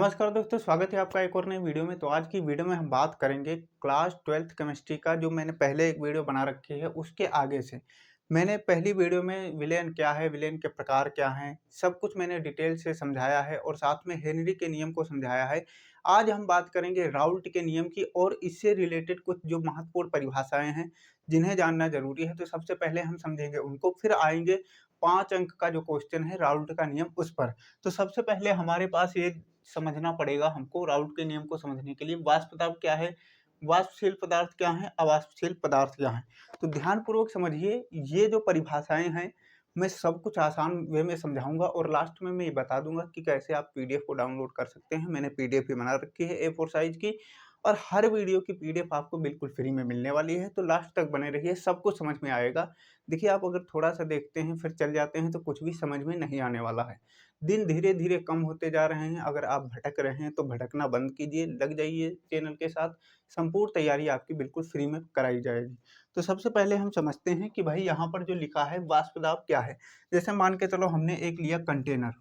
नमस्कार दोस्तों, स्वागत है आपका एक और नई वीडियो में। तो आज की वीडियो में हम बात करेंगे क्लास 12th केमिस्ट्री का। जो मैंने पहले एक वीडियो बना रखी है उसके आगे से मैंने पहली वीडियो में विलेन क्या है, विलेन के प्रकार क्या हैं, सब कुछ मैंने डिटेल से समझाया है और साथ में हेनरी के नियम को समझाया है। आज हम बात करेंगे राउल्ट के नियम की और इससे रिलेटेड कुछ जो महत्वपूर्ण परिभाषाएं हैं जिन्हें जानना जरूरी है। तो सबसे पहले हम समझेंगे उनको, फिर आएंगे 5 अंक का जो क्वेश्चन है राउल्ट का नियम उस पर। तो सबसे पहले हमारे पास ये समझना पड़ेगा हमको राउल्ट के नियम को समझने के लिए, वाष्प दाब क्या है, वाष्पशील पदार्थ क्या है, अवाष्पशील पदार्थ क्या है। तो ध्यानपूर्वक समझिए, ये जो परिभाषाएं हैं मैं सब कुछ आसान वे में समझाऊंगा और लास्ट में मैं ये बता दूंगा कि कैसे आप पीडीएफ को डाउनलोड कर सकते हैं। मैंने पीडीएफ भी बना रखी है A4 साइज की और हर वीडियो की पीडीएफ आपको बिल्कुल फ्री में मिलने वाली है। तो लास्ट तक बने रहिए, सब कुछ समझ में आएगा। देखिए, आप अगर थोड़ा सा देखते हैं फिर चल जाते हैं तो कुछ भी समझ में नहीं आने वाला है। दिन धीरे धीरे कम होते जा रहे हैं। अगर आप भटक रहे हैं तो भटकना बंद कीजिए, लग जाइए चैनल के साथ। संपूर्ण तैयारी आपकी बिल्कुल फ्री में कराई जाएगी। तो सबसे पहले हम समझते हैं कि भाई यहाँ पर जो लिखा है वाष्प दाब क्या है। जैसे मान के चलो हमने एक लिया कंटेनर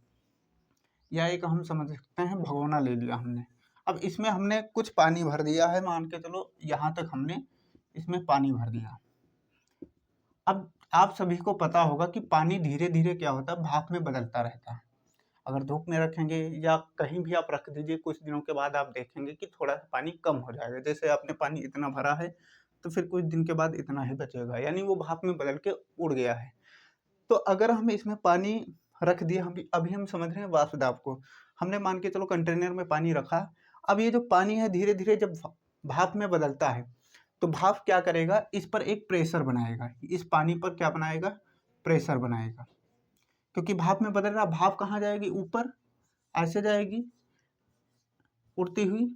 या एक हम समझ सकते हैं भगोना ले लिया हमने। अब इसमें हमने कुछ पानी भर दिया है, मान के चलो यहाँ तक हमने इसमें पानी भर दिया। अब आप सभी को पता होगा कि पानी धीरे धीरे क्या होता है, भाप में बदलता रहता है। अगर धूप में रखेंगे या कहीं भी आप रख दीजिए, कुछ दिनों के बाद आप देखेंगे कि थोड़ा सा पानी कम हो जाएगा। जैसे आपने पानी इतना भरा है तो फिर कुछ दिन के बाद इतना ही बचेगा, यानी वो भाप में बदल के उड़ गया है। तो अगर हम इसमें पानी रख दिए, हम अभी हम समझ रहे हैं वाष्प दाब को। हमने मान के चलो कंटेनर में पानी रखा। अब ये जो पानी है धीरे धीरे जब भाप में बदलता है तो भाप क्या करेगा, इस पर एक प्रेशर बनाएगा। इस पानी पर क्या बनाएगा, प्रेशर बनाएगा। क्योंकि भाप में बदल रहा, भाप कहाँ जाएगी, ऊपर ऐसे जाएगी उड़ती हुई।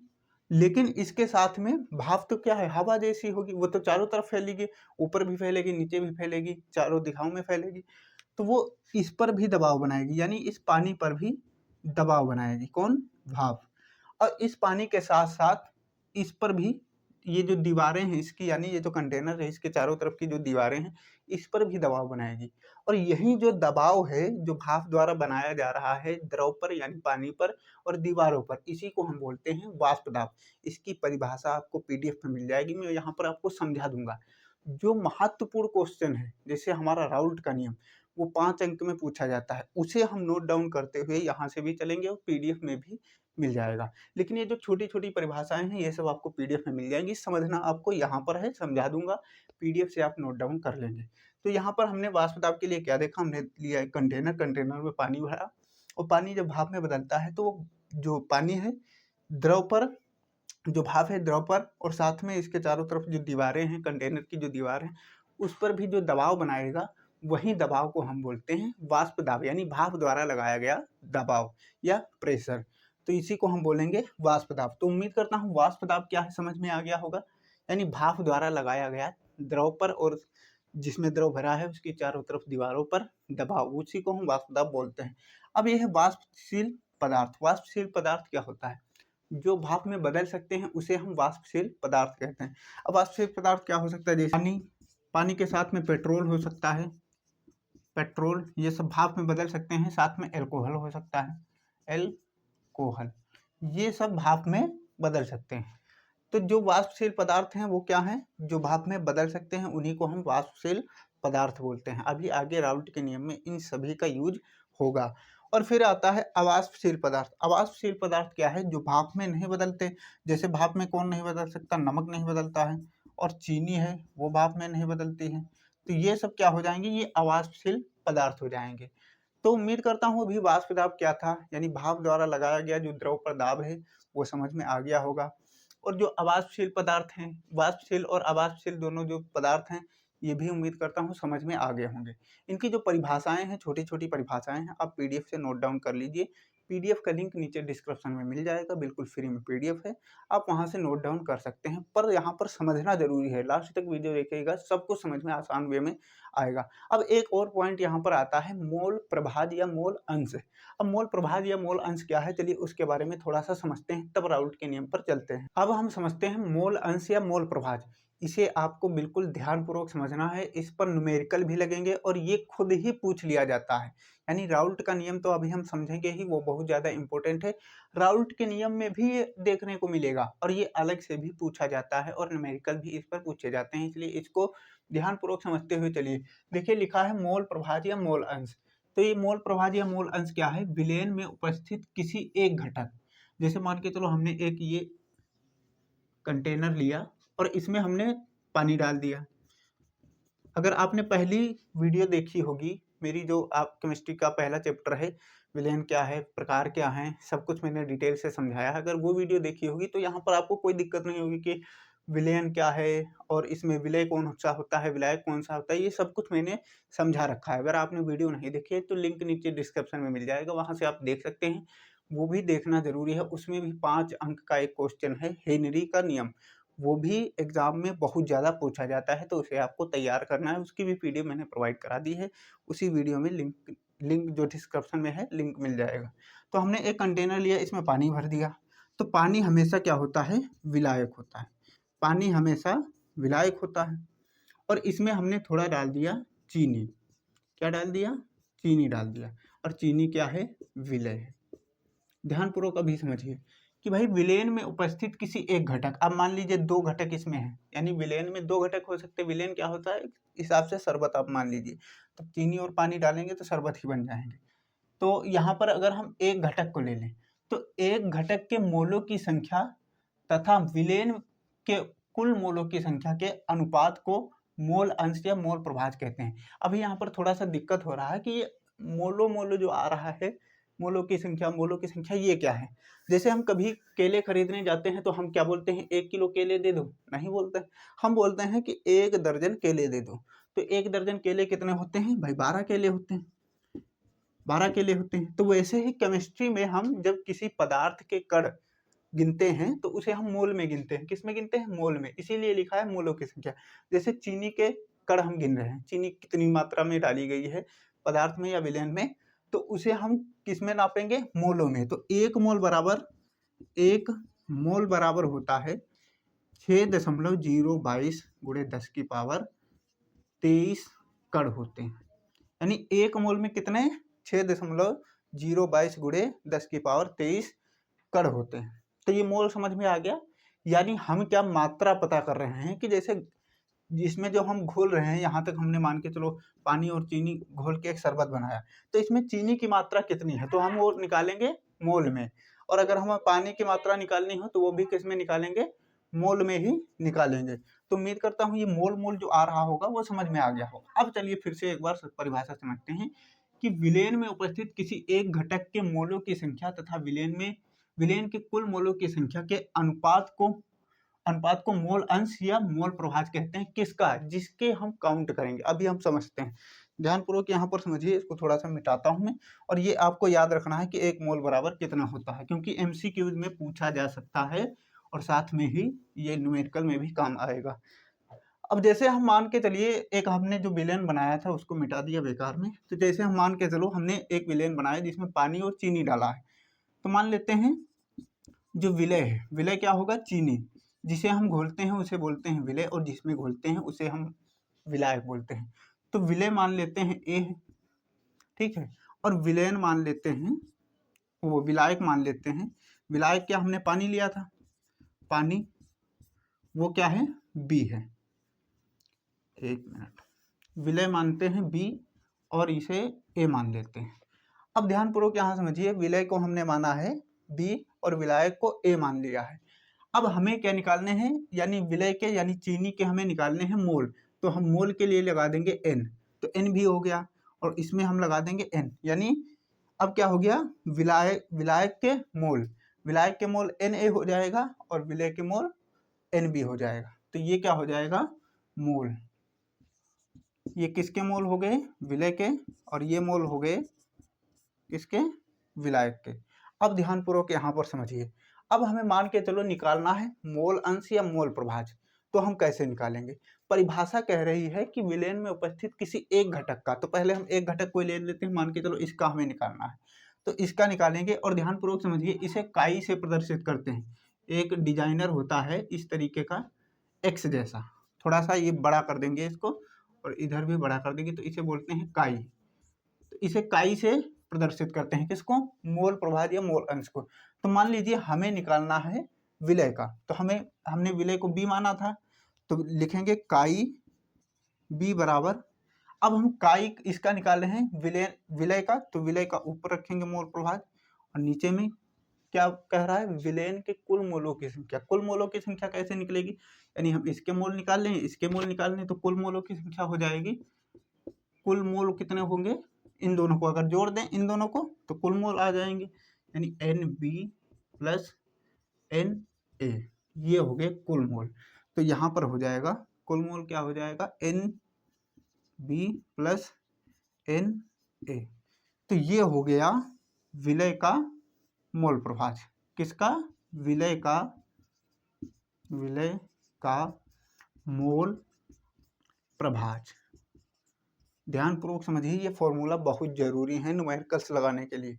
लेकिन इसके साथ में भाप तो क्या है, हवा जैसी होगी, वो तो चारों तरफ फैलेगी, ऊपर भी फैलेगी, नीचे भी फैलेगी, चारों दिशाओं में फैलेगी। तो वो इस पर भी दबाव बनाएगी, यानी इस पानी पर भी दबाव बनाएगी। कौन, भाप। और इस पानी के साथ साथ इस पर भी ये जो दीवारें हैं इसकी, यानी ये जो कंटेनर है इसके चारों तरफ की जो दीवारें हैं इस पर भी दबाव बनाएगी। और यही जो दबाव है जो भाप द्वारा बनाया जा रहा है द्रव पर यानी पानी पर और दीवारों पर, इसी को हम बोलते हैं वाष्प दाब। इसकी परिभाषा आपको पीडीएफ में मिल जाएगी, मैं यहाँ पर आपको समझा दूंगा। जो महत्वपूर्ण क्वेश्चन है जैसे हमारा राउल्ट का नियम, वो 5 अंक में पूछा जाता है, उसे हम नोट डाउन करते हुए यहाँ से भी चलेंगे और पीडीएफ में भी मिल जाएगा। लेकिन ये जो छोटी छोटी परिभाषाएं हैं ये सब आपको पीडीएफ में मिल जाएंगी, समझना आपको यहाँ पर है, समझा दूंगा, पीडीएफ से आप नोट डाउन कर लेंगे। तो यहाँ पर हमने वाष्प दाब के लिए क्या देखा, हमने लिया एक कंटेनर, कंटेनर में पानी भरा और पानी जब भाप में बदलता है तो जो पानी है द्रव पर, जो भाप है द्रव पर, और साथ में इसके चारों तरफ जो दीवारें हैं, कंटेनर की जो दीवार है उस पर भी जो दबाव बनाएगा, वही दबाव को हम बोलते हैं वाष्प दाब, यानी भाप द्वारा लगाया गया दबाव या प्रेशर। तो इसी को हम बोलेंगे वाष्प दाब। तो उम्मीद करता हूँ वाष्प दाब क्या है समझ में आ गया होगा, यानी भाप द्वारा लगाया गया द्रव पर और जिसमें द्रव भरा है उसकी चारों तरफ दीवारों पर दबाव, उसी को हम वाष्प दाब बोलते हैं। अब यह है वाष्पशील पदार्थ। वाष्पशील पदार्थ क्या होता है, जो भाप में बदल सकते हैं उसे हम वाष्पशील पदार्थ कहते हैं। अब वाष्पशील पदार्थ क्या हो सकता है, जैसे पानी, पानी के साथ में पेट्रोल हो सकता है, पेट्रोल ये सब भाप में बदल सकते हैं। साथ में एल्कोहल हो सकता है, एल्कोहल, ये सब भाप में बदल सकते हैं। तो जो वाष्पशील पदार्थ हैं वो क्या हैं, जो भाप में बदल सकते हैं उन्हीं को हम वाष्पशील पदार्थ बोलते हैं। अभी आगे राउल्ट के नियम में इन सभी का यूज होगा। और फिर आता है अवाष्पशील पदार्थ। अवाष्पशील पदार्थ क्या है, जो भाप में नहीं बदलते। जैसे भाप में कौन नहीं बदल सकता, नमक नहीं बदलता है, और चीनी है वो भाप में नहीं बदलती है। तो ये सब क्या हो जाएंगे, ये अवाष्पशील पदार्थ हो जाएंगे। तो उम्मीद करता हूँ अभी वाष्प दाब क्या था, यानी भाप द्वारा लगाया गया जो द्रव पर दाब है वो समझ में आ गया होगा। और जो अवाष्पशील पदार्थ हैं, वाष्पशील और अवाष्पशील दोनों जो पदार्थ हैं, ये भी उम्मीद करता हूँ समझ में आ गए होंगे। इनकी जो परिभाषाएं हैं, छोटी छोटी परिभाषाएं हैं, आप पीडीएफ से नोट डाउन कर लीजिए। पीडीएफ का लिंक नीचे डिस्क्रिप्शन में मिल जाएगा, बिल्कुल फ्री में पीडीएफ है, आप वहां से नोट डाउन कर सकते हैं। पर यहाँ पर समझना जरूरी है, लास्ट तक वीडियो देखिएगा, सब कुछ समझ में आसान वे में आएगा। अब एक और पॉइंट यहाँ पर आता है, मोल प्रभाज या मोल अंश। अब मोल प्रभाज या मोल अंश क्या है, चलिए उसके बारे में थोड़ा सा समझते हैं, तब राउल्ट के नियम पर चलते हैं। अब हम समझते हैं मोल अंश या मोल प्रभाज। इसे आपको बिल्कुल ध्यानपूर्वक समझना है, इस पर न्यूमेरिकल भी लगेंगे और ये खुद ही पूछ लिया जाता है। यानी राउल्ट का नियम तो अभी हम समझेंगे ही, वो बहुत ज़्यादा इंपॉर्टेंट है। राउल्ट के नियम में भी ये देखने को मिलेगा और ये अलग से भी पूछा जाता है और न्यूमेरिकल भी इस पर पूछे जाते हैं, इसलिए इसको ध्यानपूर्वक समझते हुए चलिए। देखिए लिखा है मोल प्रभाज्य या मोल अंश। तो ये मोल प्रभाज्य या मोल अंश क्या है? विलयन में उपस्थित किसी एक घटक, जैसे मान के चलो हमने एक ये कंटेनर लिया और इसमें हमने पानी डाल दिया। अगर आपने पहली वीडियो देखी होगी मेरी, जो आप केमिस्ट्री का पहला चैप्टर है, विलयन क्या है, प्रकार क्या हैं, सब कुछ मैंने डिटेल से समझाया है। अगर वो वीडियो देखी होगी तो यहाँ पर आपको कोई दिक्कत नहीं होगी कि विलयन क्या है और इसमें विलय कौन सा होता है, विलायक कौन सा होता है, ये सब कुछ मैंने समझा रखा है। अगर आपने वीडियो नहीं देखी है तो लिंक नीचे डिस्क्रिप्शन में मिल जाएगा, वहाँ से आप देख सकते हैं। वो भी देखना जरूरी है। उसमें भी 5 अंक का एक क्वेश्चन है, हेनरी का नियम, वो भी एग्जाम में बहुत ज़्यादा पूछा जाता है, तो उसे आपको तैयार करना है। उसकी भी पीडीएफ मैंने प्रोवाइड करा दी है, उसी वीडियो में लिंक जो डिस्क्रिप्शन में है लिंक मिल जाएगा। तो हमने एक कंटेनर लिया, इसमें पानी भर दिया। तो पानी हमेशा क्या होता है? विलायक होता है। पानी हमेशा विलायक होता है और इसमें हमने थोड़ा डाल दिया चीनी। क्या डाल दिया? चीनी डाल दिया। और चीनी क्या है? विलय है। ध्यानपूर्वक अभी समझिए कि भाई विलेन में उपस्थित किसी एक घटक, अब मान लीजिए 2 घटक इसमें है, यानी विलेन में 2 घटक हो सकते हैं। विलेन क्या होता है? हिसाब से शरबत आप मान लीजिए, तो चीनी और पानी डालेंगे तो शरबत ही बन जाएंगे। तो यहाँ पर अगर हम एक घटक को ले लें तो एक घटक के मोलों की संख्या तथा विलेन के कुल मोलों की संख्या के अनुपात को मोल अंश या मोल प्रभाज कहते हैं। अभी यहाँ पर थोड़ा सा दिक्कत हो रहा है कि ये मोलो जो आ रहा है, मोलों की संख्या ये क्या है? जैसे हम कभी केले खरीदने जाते हैं तो हम क्या बोलते हैं? 1 किलो केले दे दो, नहीं बोलते हैं। हम बोलते हैं कि 1 दर्जन केले दे दो। तो 1 दर्जन केले कितने होते हैं भाई? 12 केले होते हैं। 12 केले होते हैं। तो वैसे ही केमिस्ट्री में हम जब किसी पदार्थ के कण गिनते हैं तो उसे हम मोल में गिनते हैं। किस में गिनते हैं? मोल में। इसीलिए लिखा है मोलों की संख्या। जैसे चीनी के कण हम गिन रहे हैं, चीनी कितनी मात्रा में डाली गई है पदार्थ में या विलयन में, तो उसे हम किस में नापेंगे? मोलों में। तो 1 मोल बराबर होता है 6.022 गुणे 10 की पावर 23 कण होते हैं। यानी 1 मोल में कितने? 6.022 गुणे 10 की पावर 23 कण होते हैं। तो ये मोल समझ में आ गया। यानी हम क्या मात्रा पता कर रहे हैं कि जैसे जिसमें जो हम घोल रहे हैं, यहाँ तक हमने मान के चलो पानी और चीनी घोल के एक शरबत बनाया, तो इसमें चीनी की मात्रा कितनी है तो हम वो निकालेंगे मोल में। और अगर हमें पानी की मात्रा निकालनी हो तो वो भी किस में निकालेंगे? मोल में ही निकालेंगे। तो उम्मीद करता हूँ ये मोल जो आ रहा होगा वो समझ में आ गया होगा। अब चलिए फिर से एक बार परिभाषा समझते हैं कि विलेन में उपस्थित किसी एक घटक के मोलों की संख्या तथा विलेन के कुल मोलों की संख्या के अनुपात को मोल अंश या मोल प्रभाज कहते हैं। किसका? जिसके हम काउंट करेंगे। अभी हम समझते हैं, ध्यानपूर्वक यहाँ पर समझिए। इसको थोड़ा सा मिटाता हूँ मैं, और ये आपको याद रखना है कि 1 मोल बराबर कितना होता है, क्योंकि एमसीक्यूज में पूछा जा सकता है और साथ में ही ये न्यूमेरिकल में भी काम आएगा। अब जैसे हम मान के चलिए एक हमने जो विलेन बनाया था उसको मिटा दिया बेकार में। तो जैसे हम मान के चलो हमने एक विलेन बनाया जिसमें पानी और चीनी डाला है, तो मान लेते हैं जो विलय है, विलय क्या होगा? चीनी। जिसे हम घोलते हैं उसे बोलते हैं विलय, और जिसमें घोलते हैं उसे हम विलायक बोलते हैं। तो विलय मान लेते हैं ए है, ठीक है, और विलयन मान लेते हैं, वो विलायक मान लेते हैं। विलायक क्या? हमने पानी लिया था, पानी वो क्या है? बी है। एक मिनट, विलय मानते हैं बी और इसे ए मान लेते हैं। अब ध्यानपूर्वक यहाँ समझिए, विलय को हमने माना है बी और विलायक को ए मान लिया है। अब हमें क्या निकालने हैं? यानी विलय के यानी चीनी के हमें निकालने हैं मोल। तो हम मोल के लिए लगा देंगे एन, तो एन भी हो गया, और इसमें हम लगा देंगे एन। यानी अब क्या हो गया? विलायक के मोल एन ए हो जाएगा और विलय के मोल एन बी हो जाएगा। तो ये क्या हो जाएगा? मोल। ये किसके मोल हो गए? विलय के। और ये मोल हो गए किसके? विलायक के। अब ध्यानपूर्वक यहाँ पर समझिए। अब हमें मान के चलो निकालना है मोल अंश या मोल प्रभाज। तो हम कैसे निकालेंगे? परिभाषा कह रही है कि विलेन में उपस्थित किसी एक घटक का, तो पहले हम एक घटक को ले लेते हैं, मान के चलो इसका हमें निकालना है, तो इसका निकालेंगे। और ध्यानपूर्वक समझिए, इसे काई से प्रदर्शित करते हैं। एक डिजाइनर होता है इस तरीके का, एक्स जैसा। थोड़ा सा ये बड़ा कर देंगे इसको और इधर भी बड़ा कर देंगे, तो इसे बोलते हैं काई। तो तो इसे काई से प्रदर्शित करते हैं, किसको? मोल प्रभाज या मोल अंश को। तो मान लीजिए हमें निकालना है विलय का, तो हमने विलय को बी माना था, तो लिखेंगे काई बी बराबर, अब हम काई इसका निकाल रहे हैं विलय का, तो विलय का ऊपर रखेंगे मोल प्रभाज, और नीचे में क्या कह रहा है? विलयन के कुल मोलों की संख्या। कुल मोलों की संख्या कैसे निकलेगी? यानी हम इसके मोल निकाल लें, इसके मोल निकाल लें, तो कुल मोलों की संख्या हो जाएगी, कुल मोल कितने होंगे? इन दोनों को अगर जोड़ दें इन दोनों को तो कुल मोल आ जाएंगे, यानी NB प्लस NA, ये हो गए कुल मोल। तो यहाँ पर हो जाएगा कुल मोल क्या हो जाएगा? NB plus NA। तो ये हो गया विलय का मोल प्रभाज। किसका? विलय का मोल प्रभाज। ध्यानपूर्वक समझिए, ये फॉर्मूला बहुत जरूरी है न्यूमेरिकल्स लगाने के लिए।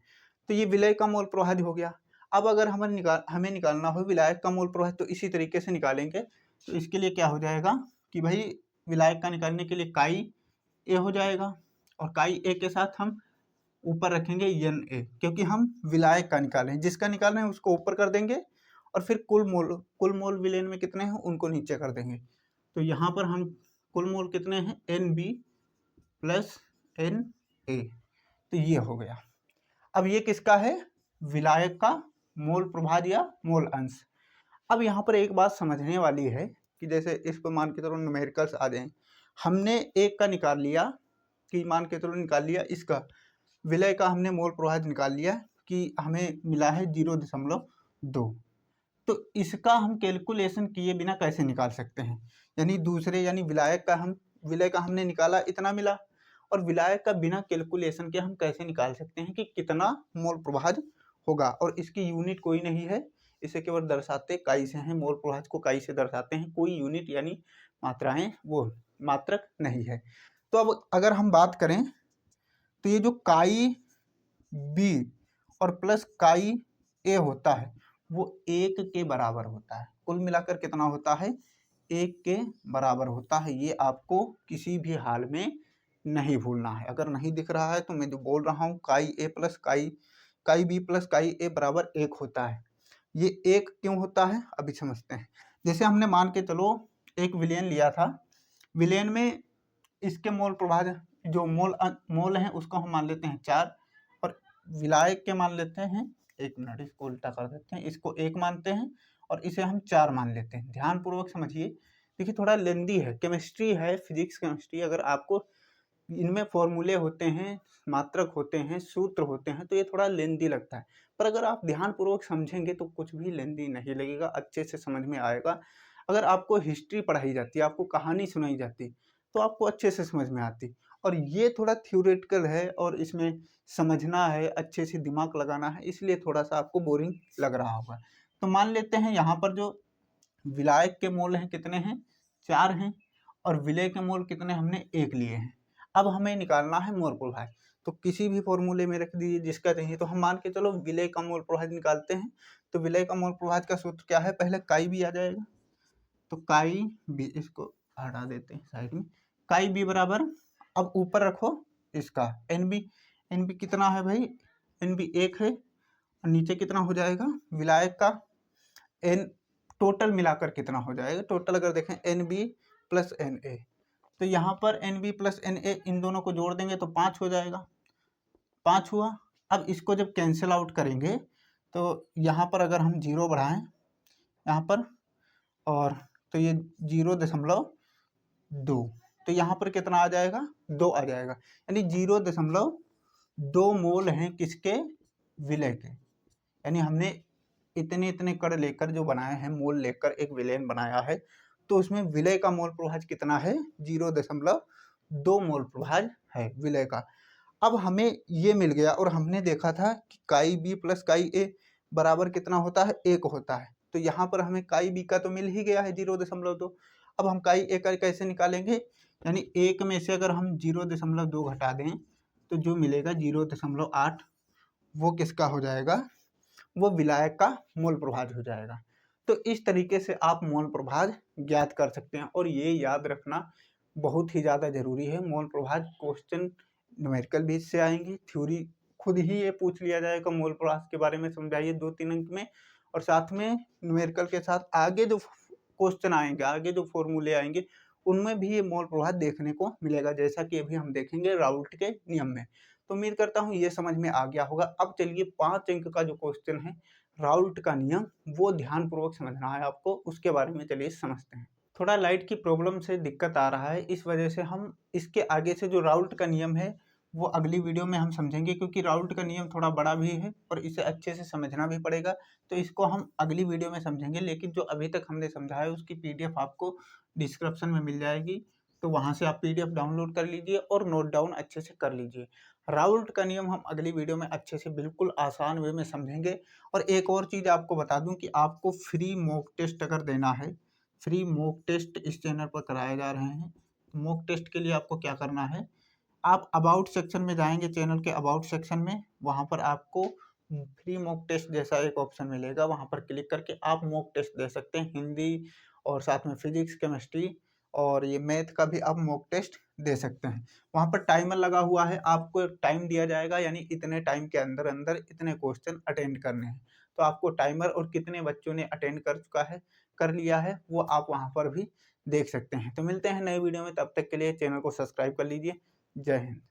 तो ये विलय का मोल प्रभाज हो गया। अब अगर हमें निकालना हो विलायक का मोल प्रभाज, तो इसी तरीके से निकालेंगे। तो इसके लिए क्या हो जाएगा कि भाई विलायक का निकालने के लिए काई ए हो जाएगा, और काई ए के साथ हम ऊपर रखेंगे NA, क्योंकि हम विलायक का निकाले हैं, जिसका निकाल रहे हैं उसको ऊपर कर देंगे, और फिर कुल मोल विलयन में कितने हैं उनको नीचे कर देंगे। तो यहाँ पर हम कुल मोल कितने हैं? NB प्लस NA, तो ये हो गया। अब ये किसका है? विलायक का मोल प्रभाज या मोल अंश। अब यहाँ पर एक बात समझने वाली है कि जैसे इस पर मान के चलो न्यूमेरिकल्स आ जाएं, हमने एक का निकाल लिया कि मान के चलो निकाल लिया इसका विलय का, हमने मोल प्रभाज निकाल लिया कि हमें मिला है 0.2, तो इसका हम कैलकुलेशन किए बिना कैसे निकाल सकते हैं? यानी दूसरे यानी विलय का हमने निकाला इतना मिला, और विलायक का बिना कैलकुलेशन के हम कैसे निकाल सकते हैं कि कितना मोल प्रभाज होगा? और इसकी यूनिट कोई नहीं है, इसे केवल दर्शाते काई से हैं, मोल प्रभाज को काई से दर्शाते हैं, कोई यूनिट यानी मात्राएं वो मात्रक नहीं है। तो अब अगर हम बात करें तो ये जो काई बी और प्लस काई ए होता है वो 1 के बराबर होता है। कुल मिलाकर कितना होता है? 1 के बराबर होता है। ये आपको किसी भी हाल में नहीं भूलना है। अगर नहीं दिख रहा है तो मैं जो बोल रहा हूँ काई बी प्लस काई ए बराबर 1 होता है। ये 1 क्यों होता है अभी समझते हैं। जैसे हमने मान के चलो एक विलयन लिया था, विलयन में इसके मोल प्रभाज जो मोल हैं उसको हम मान लेते हैं 4, और विलायक के मान लेते हैं, एक मिनट इसको उल्टा कर देते हैं, इसको 1 मानते हैं और इसे हम 4 मान लेते हैं। ध्यानपूर्वक समझिए, देखिए थोड़ा लेंदी है, केमिस्ट्री है, फिजिक्स केमिस्ट्री, अगर आपको इनमें फॉर्मूले होते हैं, मात्रक होते हैं, सूत्र होते हैं, तो ये थोड़ा लेंदी लगता है, पर अगर आप ध्यानपूर्वक समझेंगे तो कुछ भी लेंदी नहीं लगेगा, अच्छे से समझ में आएगा। अगर आपको हिस्ट्री पढ़ाई जाती, आपको कहानी सुनाई जाती, तो आपको अच्छे से समझ में आती। और ये थोड़ा थ्योरेटिकल है और इसमें समझना है, अच्छे से दिमाग लगाना है, इसलिए थोड़ा सा आपको बोरिंग लग रहा होगा। तो मान लेते हैं यहाँ पर जो विलायक के मोल हैं कितने हैं? 4 हैं, और विलय के मोल कितने हमने 1 लिए हैं। अब हमें निकालना है मोल प्रभाज, तो किसी भी फॉर्मूले में रख दीजिए जिसका चाहिए। तो हम मान के चलो विलय का मोल प्रभाज निकालते हैं। तो विलय का मोल प्रभाज का सूत्र क्या है? पहले काई बी आ जाएगा, तो काई बी, इसको हटा देते हैं साइड में, काई बी बराबर, अब ऊपर रखो इसका NB कितना है भाई? NB 1 है, और नीचे कितना हो जाएगा? विलायक का N टोटल मिलाकर कितना हो जाएगा? टोटल अगर देखें NB प्लस NA, तो यहाँ पर NB प्लस NA इन दोनों को जोड़ देंगे तो 5 हो जाएगा, 5 हुआ। अब इसको जब कैंसिल आउट करेंगे तो यहाँ पर अगर हम 0 बढ़ाएं यहाँ पर, और तो ये 0.2, तो यहाँ पर कितना आ जाएगा? 2 आ जाएगा, यानी 0.2 मोल हैं किसके? विलय के। यानी हमने इतने कण लेकर जो बनाए हैं, मोल लेकर एक विलयन बनाया है, तो उसमें विलय का मोल प्रभाज कितना है? 0.2 मोल प्रभाज है विलय का। अब हमें ये मिल गया, और हमने देखा था कि काई बी प्लस काई ए बराबर कितना होता है? 1 होता है। तो यहाँ पर हमें काई बी का तो मिल ही गया है 0.2। अब हम काई ए का कैसे निकालेंगे? यानी 1 में से अगर हम 0.2 घटा दें तो जो मिलेगा 0.8, वो किसका हो जाएगा? वो विलायक का मोल प्रभाज हो जाएगा। तो इस तरीके से आप मोल प्रभाज ज्ञात कर सकते हैं, और ये याद रखना बहुत ही ज़्यादा जरूरी है। मोल प्रभाज क्वेश्चन न्यूमेरिकल भी इससे आएँगी, थ्योरी खुद ही ये पूछ लिया जाएगा, मोल प्रवाह के बारे में समझाइए 2-3 अंक में, और साथ में न्यूमेरिकल के साथ आगे जो क्वेश्चन आएँगे, आगे जो फ़ॉर्मूले आएँगे, उनमें भी ये मोल प्रवाह देखने को मिलेगा, जैसा कि अभी हम देखेंगे राउल्ट के नियम में। तो उम्मीद करता हूँ ये समझ में आ गया होगा। अब चलिए 5 अंक का जो क्वेश्चन है, राउल्ट का नियम, वो ध्यानपूर्वक समझना है आपको, उसके बारे में चलिए समझते हैं। थोड़ा लाइट की प्रॉब्लम से दिक्कत आ रहा है, इस वजह से हम इसके आगे से जो राउल्ट का नियम है, वो अगली वीडियो में हम समझेंगे, क्योंकि राउल्ट का नियम थोड़ा बड़ा भी है और इसे अच्छे से समझना भी पड़ेगा, तो इसको हम अगली वीडियो में समझेंगे। लेकिन जो अभी तक हमने समझा है उसकी पीडीएफ आपको डिस्क्रिप्शन में मिल जाएगी, तो वहाँ से आप पीडीएफ डाउनलोड कर लीजिए और नोट डाउन अच्छे से कर लीजिए। राउल्ट का नियम हम अगली वीडियो में अच्छे से बिल्कुल आसान वे में समझेंगे। और एक और चीज़ आपको बता दूँ कि आपको फ्री मॉक टेस्ट अगर देना है, फ्री मॉक टेस्ट इस चैनल पर कराए जा रहे हैं। मॉक टेस्ट के लिए आपको क्या करना है, आप अबाउट सेक्शन में जाएँगे, चैनल के अबाउट सेक्शन में, वहाँ पर आपको फ्री मॉक टेस्ट जैसा एक ऑप्शन मिलेगा, वहाँ पर क्लिक करके आप मॉक टेस्ट दे सकते हैं, हिंदी और साथ में फिजिक्स, केमिस्ट्री और ये मैथ का भी आप मॉक टेस्ट दे सकते हैं। वहाँ पर टाइमर लगा हुआ है, आपको एक टाइम दिया जाएगा, यानी इतने टाइम के अंदर-अंदर इतने क्वेश्चन अटेंड करने हैं। तो आपको टाइमर और कितने बच्चों ने अटेंड कर लिया है, वो आप वहाँ पर भी देख सकते हैं। तो मिलते हैं नए वीडियो में, तब तक के लिए चैनल को सब्सक्राइब कर लीजिए। जय हिंद।